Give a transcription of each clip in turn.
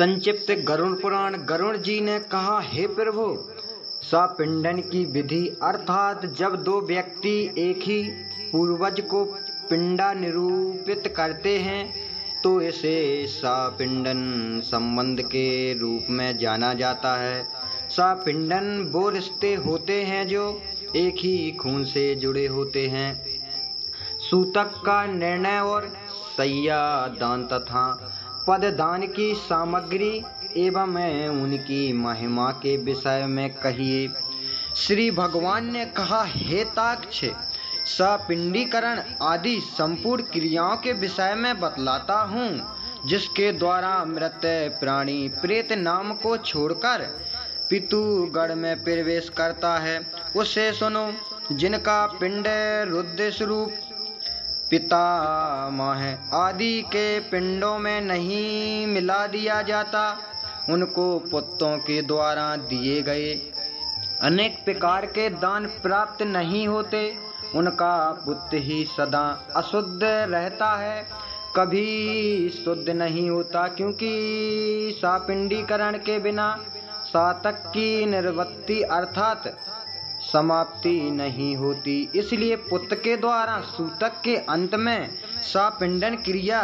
संक्षिप्त गरुड़ पुराण। गरुड़ जी ने कहा, हे प्रभु, सपिंडन की विधि अर्थात जब दो व्यक्ति एक ही पूर्वज को पिंडा निरूपित करते हैं तो इसे सपिंडन संबंध के रूप में जाना जाता है। सपिंडन वो रिश्ते होते हैं जो एक ही खून से जुड़े होते हैं। सूतक का निर्णय और सैया दान तथा पददान की सामग्री एवं उनकी महिमा के विषय में कहिए। श्री भगवान ने कहा, हे ताक्ष, सपिंडीकरण आदि संपूर्ण क्रियाओं के विषय में बतलाता हूँ, जिसके द्वारा मृत प्राणी प्रेत नाम को छोड़कर पितुगढ़ में प्रवेश करता है। उसे सुनो। जिनका पिंड रुद्र स्वरूप पितामह आदि के पिंडों में नहीं मिला दिया जाता, उनको पुत्रों के द्वारा दिए गए अनेक प्रकार के दान प्राप्त नहीं होते। उनका पुत्र ही सदा अशुद्ध रहता है, कभी शुद्ध नहीं होता, क्योंकि सपिंडीकरण के बिना सातक की निवृत्ति अर्थात समाप्ति नहीं होती। इसलिए पुत्र के द्वारा सूतक के अंत में सपिंडन क्रिया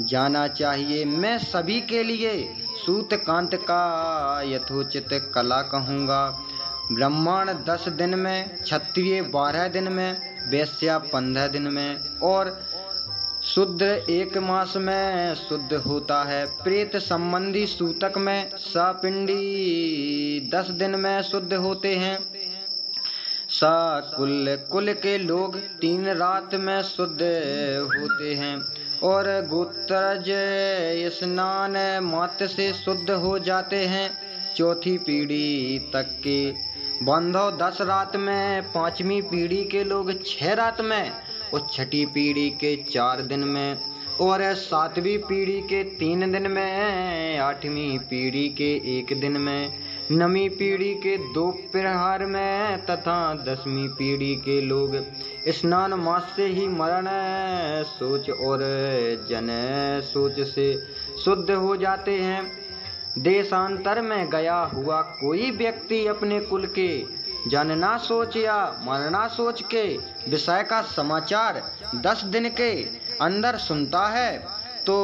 जाना चाहिए। मैं सभी के लिए सूतकांत का यथोचित कला कहूँगा। ब्राह्मण 10 दिन में, क्षत्रिय 12 दिन में, वैश्य 15 दिन में और शूद्र 1 मास में शुद्ध होता है। प्रेत संबंधी सूतक में सपिंडी 10 दिन में शुद्ध होते हैं। कुल के लोग 3 रात में शुद्ध होते हैं और गोत्रज स्नान मात्र से शुद्ध हो जाते हैं। चौथी पीढ़ी तक के बांधव 10 रात में, 5वीं पीढ़ी के लोग 6 रात में और 6ठी पीढ़ी के 4 दिन में और 7वीं पीढ़ी के 3 दिन में, 8वीं पीढ़ी के 1 दिन में, 9वीं पीढ़ी के 2 प्रहर में तथा 10वीं पीढ़ी के लोग स्नान मास से ही मरण सोच और जन सोच से शुद्ध हो जाते हैं। देशांतर में गया हुआ कोई व्यक्ति अपने कुल के जानना सोच या मरना सोच के विषय का समाचार 10 दिन के अंदर सुनता है तो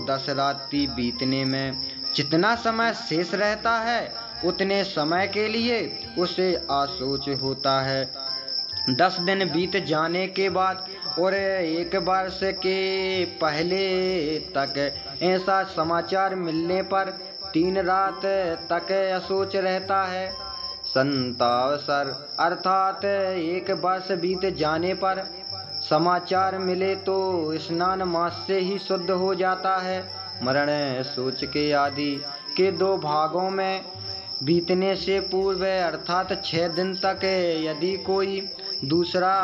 10 रात्रि बीतने में जितना समय शेष रहता है उतने समय के लिए उसे आसोच होता है। 10 दिन बीत जाने के बाद और 1 वर्ष के पहले तक ऐसा समाचार मिलने पर 3 रात तक असोच रहता है। संतावसर अर्थात 1 वर्ष बीत जाने पर समाचार मिले तो स्नान मास से ही शुद्ध हो जाता है। मरण सोच के आदि के 2 भागों में बीतने से पूर्व अर्थात 6 दिन तक यदि कोई दूसरा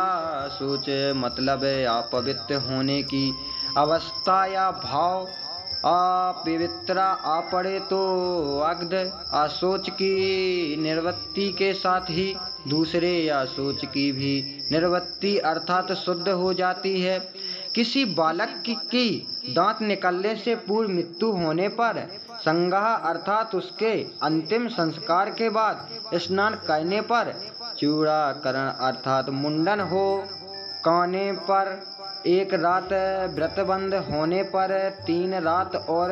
सोच मतलब अपवित्र होने की अवस्था या भाव अपवित्रा आ पड़े तो अग्ध असोच की निवृत्ति के साथ ही दूसरे असोच की भी निवृत्ति अर्थात शुद्ध हो जाती है। किसी बालक की दांत निकलने से पूर्व मृत्यु होने पर संगाह अर्थात उसके अंतिम संस्कार के बाद स्नान करने पर, चूड़ाकरण अर्थात मुंडन हो काने पर, 1 रात व्रतबंध होने पर, 3 रात और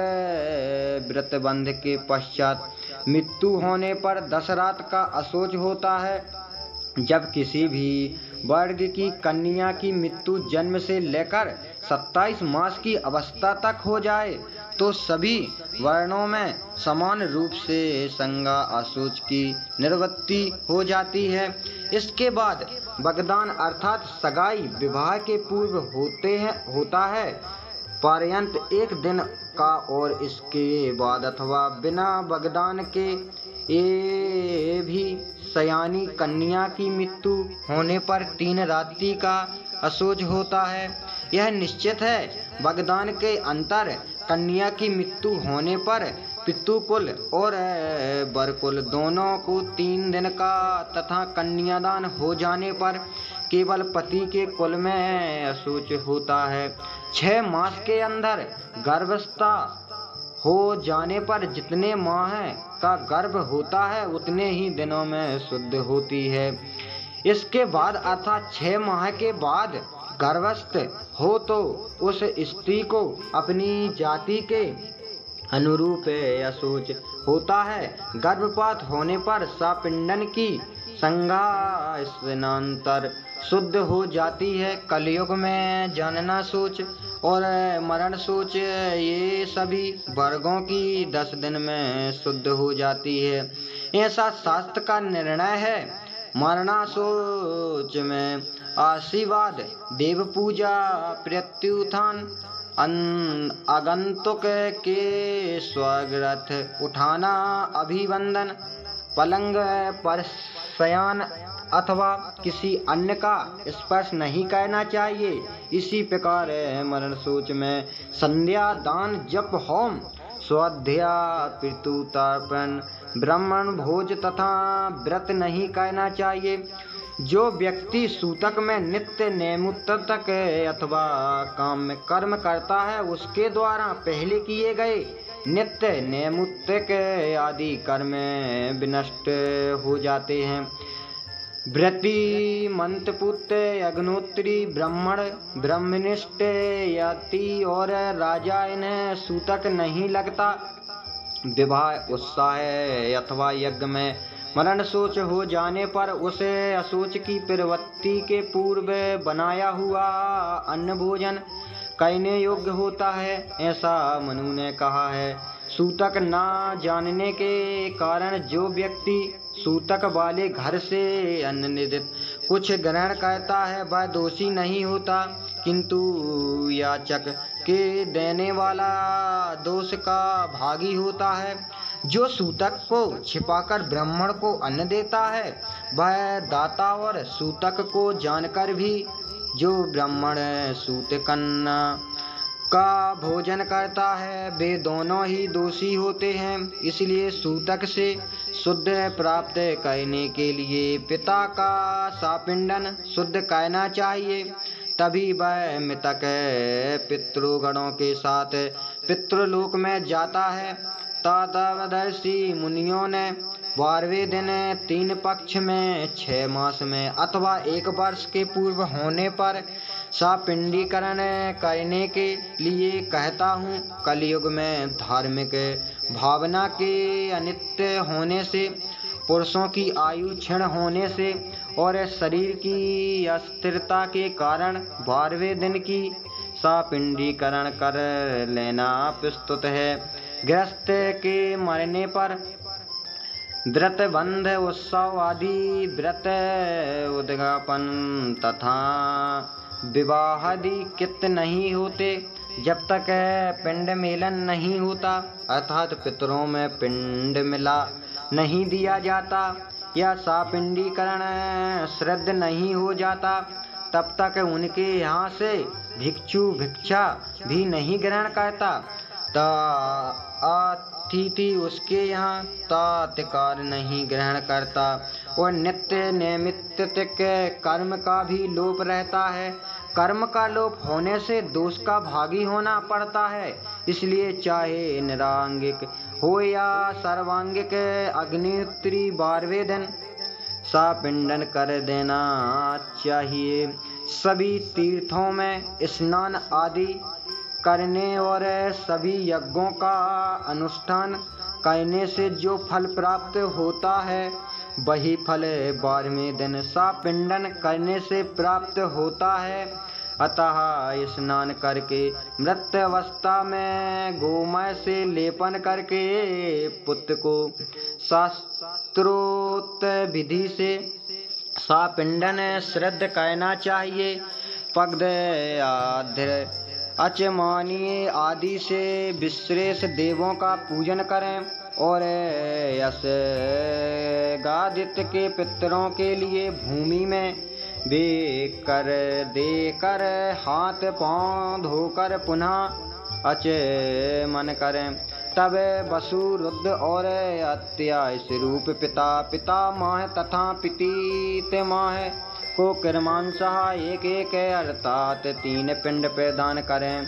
व्रतबंध के पश्चात मृत्यु होने पर 10 रात का असोच होता है। जब किसी भी वर्ग की कन्या की मृत्यु जन्म से लेकर 27 मास की अवस्था तक हो जाए तो सभी वर्णों में समान रूप से संगा असोच की निवृत्ति हो जाती है। इसके बाद बगदान अर्थात सगाई विवाह के पूर्व होता है पर्यंत 1 दिन का और इसके बाद अथवा बिना बगदान के ये भी सयानी कन्या की मृत्यु होने पर 3 रात्रि का असोच होता है। यह निश्चित है बगदान के अंतर कन्या की मृत्यु होने पर पितृकुल और बरकुल दोनों को 3 दिन का तथा कन्यादान हो जाने पर केवल पति के कुल में असोच होता है। 6 मास के अंदर गर्भावस्था हो जाने पर जितने माह का गर्भ होता है उतने ही दिनों में शुद्ध होती है। इसके बाद अर्थात 6 माह के बाद गर्भस्थ हो तो उस स्त्री को अपनी जाति के अनुरूप अशौच होता है। गर्भपात होने पर सापिंडन की संज्ञा स्नानांतर शुद्ध हो जाती है। कलयुग में जनना शौच और मरण शौच ये सभी वर्गों की 10 दिन में शुद्ध हो जाती है, ऐसा शास्त्र का निर्णय है। मरना शौच में आशीर्वाद, देव पूजा, प्रत्युत्थान, आगंतुक के स्वागत उठाना, अभिवंदन, पलंग पर शयन अथवा किसी अन्य का स्पर्श नहीं करना चाहिए। इसी प्रकार मरण शौच में संध्या, दान, जप, होम, स्वाध्याय, पितृतर्पण, ब्राह्मण भोज तथा व्रत नहीं करना चाहिए। जो व्यक्ति सूतक में नित्य नैमित्तिक अथवा काम में कर्म करता है उसके द्वारा पहले किए गए नित्य नैमित्तिक आदि कर्म विनष्ट हो जाते हैं। व्रती, मंत्रपुत्र, अग्नोत्री, ब्राह्मण, ब्रह्मनिष्ठ, यति और राजा इन्हें सूतक नहीं लगता। विवाह, उत्साह अथवा यज्ञ में मरण शौच हो जाने पर उसे अशौच की प्रवृत्ति के पूर्व बनाया हुआ अन्न भोजन करने योग्य होता है, ऐसा मनु ने कहा है। सूतक ना जानने के कारण जो व्यक्ति सूतक वाले घर से अन्न निदित कुछ ग्रहण करता है वह दोषी नहीं होता, किंतु याचक के देने वाला दोष का भागी होता है। जो सूतक को छिपाकर ब्राह्मण को अन्न देता है वह दाता, और सूतक को जानकर भी जो ब्राह्मण सूतकन्ना का भोजन करता है वे दोनों ही दोषी होते हैं। इसलिए सूतक से शुद्ध प्राप्त करने के लिए पिता का सापिंडन शुद्ध करना चाहिए, तभी वह मृतक पितृगणों के साथ पितृलोक में जाता है। तदर्शी मुनियों ने 12वें दिन 3 पक्ष में 6 मास में अथवा 1 वर्ष के पूर्व होने पर सापिंडीकरण करने के लिए कहता हूँ। कलयुग में धार्मिक भावना के अनित्य होने से, पुरुषों की आयु क्षीण होने से और शरीर की अस्थिरता के कारण 12वें दिन की सापिंडीकरण कर लेना प्रस्तुत है। गृहस्थ के मरने पर व्रत बंध, उत्सव आदि व्रत उद्यापन तथा विवाहादि कृत नहीं होते जब तक पिंड मेलन नहीं होता, अर्थात पितरों में पिंड मिला नहीं दिया जाता या सापिंडीकरण श्रद्ध नहीं हो जाता, तब तक उनके यहाँ से भिक्षु भिक्षा भी नहीं ग्रहण करता। अतिथि उसके यहाँ तात्कार नहीं ग्रहण करता और नित्य नैमित्तिक कर्म का भी लोप रहता है। कर्म का लोप होने से दोष का भागी होना पड़ता है, इसलिए चाहे निरांगिक हो या सर्वांगिक अग्निहोत्री 12वें दिन सापिंडन कर देना चाहिए। सभी तीर्थों में स्नान आदि करने और सभी यज्ञों का अनुष्ठान करने से जो फल प्राप्त होता है वही फल 12वें दिन सापिंडन करने से प्राप्त होता है। अतः स्नान करके मृत अवस्था में गोमय से लेपन करके पुत्र को शास्त्रोक्त विधि से सापिंडन श्रद्ध करना चाहिए। पग्ध आध्र अचमानीय आदि से विश्रेष देवों का पूजन करें और यश गादित्य के पितरों के लिए भूमि में बेकर देकर हाथ पांव धोकर पुनः अचमन करें। तब वसु रुद्र और अत्याय स्वरूप पिता पितामह तथा पितामह को क्रमांशः एक एक अर्थात 3 पिंड प्रदान करें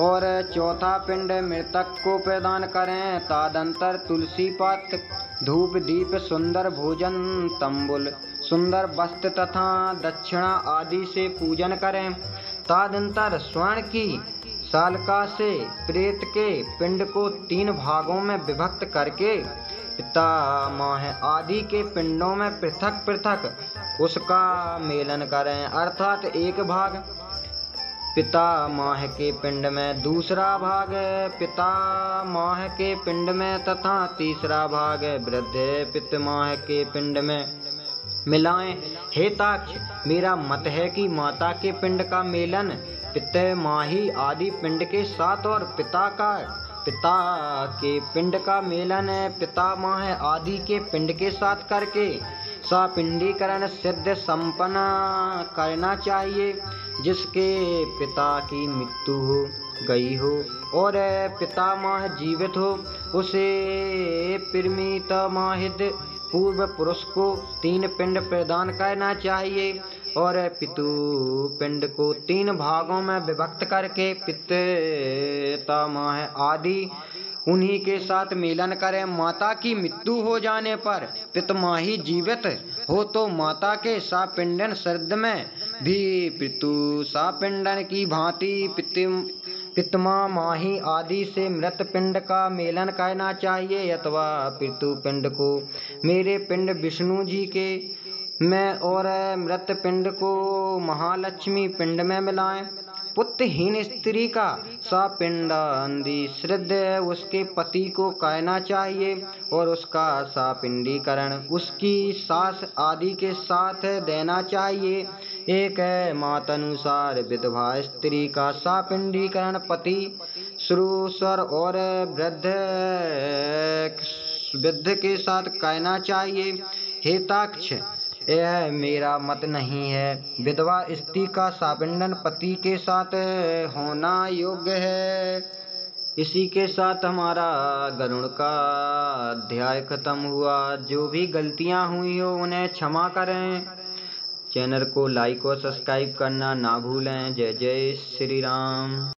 और चौथा पिंड मृतक को प्रदान करें। तदंतर तुलसी पत्र, धूप दीप, सुंदर भोजन, तंबुल, सुंदर वस्त्र तथा दक्षिणा आदि से पूजन करें। तदंतर स्वर्ण की सालका से प्रेत के पिंड को 3 भागों में विभक्त करके पितामह आदि के पिंडों में पृथक पृथक उसका मेलन करें। अर्थात एक भाग पितामह के पिंड में, दूसरा भाग पितामह के पिंड में तथा तीसरा भाग वृद्ध पितामह के पिंड में मिलाएं। हे ताक्ष, मेरा मत है कि माता के पिंड का मेलन पितामही आदि पिंड के साथ और पिता के पिंड का मेलन पितामह आदि के पिंड के साथ करके सपिंडीकरण सिद्ध संपन्न करना चाहिए। जिसके पिता की मृत्यु हो गई हो और पितामह जीवित हो, उसे पितृमाहित पूर्व पुरुष को 3 पिंड प्रदान करना चाहिए और पितु पिंड को 3 भागों में विभक्त करके पितामह आदि उन्हीं के साथ मिलन करें। माता की मृत्यु हो जाने पर पितामही जीवित हो तो माता के सापिंडन श्राद्ध में भी पितु सापिंडन की भांति पितामही आदि से मृत पिंड का मेलन करना चाहिए। अथवा पितु पिंड को मेरे पिंड विष्णु जी के में और मृत पिंड को महालक्ष्मी पिंड में मिलाएं। पुत्रहीन स्त्री का सापिंडादि श्राद्ध उसके पति को करना चाहिए और उसका सापिंडीकरण उसकी सास आदि के साथ देना चाहिए। एक मातानुसार विधवा स्त्री का सापिंडीकरण पति शुरूस्वर और वृद्ध के साथ करना चाहिए। हे ताक्ष, यह मेरा मत नहीं है। विधवा स्त्री का सापिंडन पति के साथ होना योग्य है। इसी के साथ हमारा गरुड़ का अध्याय खत्म हुआ। जो भी गलतियां हुई हो उन्हें क्षमा करें। चैनल को लाइक और सब्सक्राइब करना ना भूलें। जय जय श्री राम।